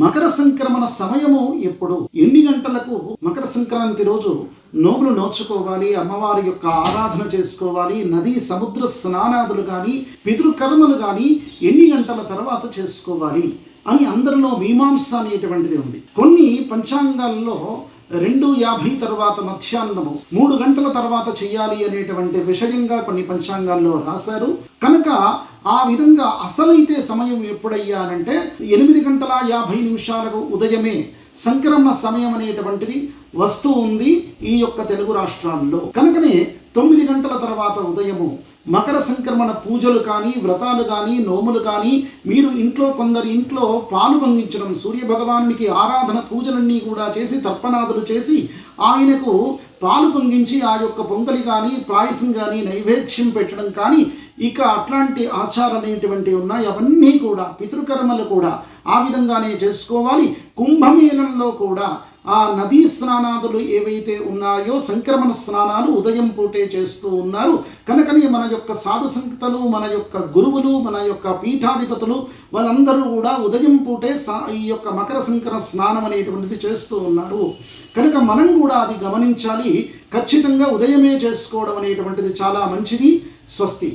మకర సంక్రమణ సమయము ఎప్పుడు, ఎన్ని గంటలకు మకర సంక్రాంతి రోజు నోములు నోచుకోవాలి, అమ్మవారి యొక్క ఆరాధన చేసుకోవాలి, నదీ సముద్ర స్నానాదులు కానీ పితృకర్మలు కానీ ఎన్ని గంటల తర్వాత చేసుకోవాలి అని అందరిలో మీమాంస అనేటువంటిది ఉంది. కొన్ని పంచాంగాల్లో 2:50 తర్వాత మధ్యాహ్నము 3 గంటల తర్వాత చేయాలి అనేటువంటి విషయంగా కొన్ని పంచాంగాల్లో రాశారు. కనుక ఆ విధంగా అసలైతే సమయం ఎప్పుడయ్యానంటే 8:50 ఉదయమే సంక్రమణ సమయం అనేటువంటిది వస్తూ ఉంది ఈ యొక్క తెలుగు రాష్ట్రాల్లో. కనుకనే 9 గంటల తర్వాత ఉదయము మకర సంక్రమణ పూజలు కానీ, వ్రతాలు కానీ, నోములు కానీ, మీరు కొందరి ఇంట్లో పాలు పొంగించడం, సూర్య భగవానునికి ఆరాధన పూజలన్నీ కూడా చేసి తర్పణాదులు చేసి ఆయనకు పాలు పొంగించి ఆ యొక్క పొంగలి కానీ, పాయసం కానీ, నైవేద్యం పెట్టడం కానీ, ఇక అట్లాంటి ఆచారం అనేటువంటివి ఉన్నాయి. అవన్నీ కూడా పితృకర్మలు కూడా ఆ విధంగానే చేసుకోవాలి. కుంభమేళంలో కూడా ఆ నదీ స్నానాదులు ఏవైతే ఉన్నాయో సంక్రమణ స్నానాలు ఉదయం పూటే చేస్తూ ఉన్నారు. కనుకనే మన యొక్క సాధు సంతలు, మన యొక్క గురువులు, మన యొక్క పీఠాధిపతులు వాళ్ళందరూ కూడా ఉదయం పూటే ఈ యొక్క మకర సంక్రమణ స్నానం అనేటువంటిది చేస్తూ ఉన్నారు. కనుక మనం కూడా అది గమనించాలి. ఖచ్చితంగా ఉదయమే చేసుకోవడం అనేటువంటిది చాలా మంచిది. స్వస్తి.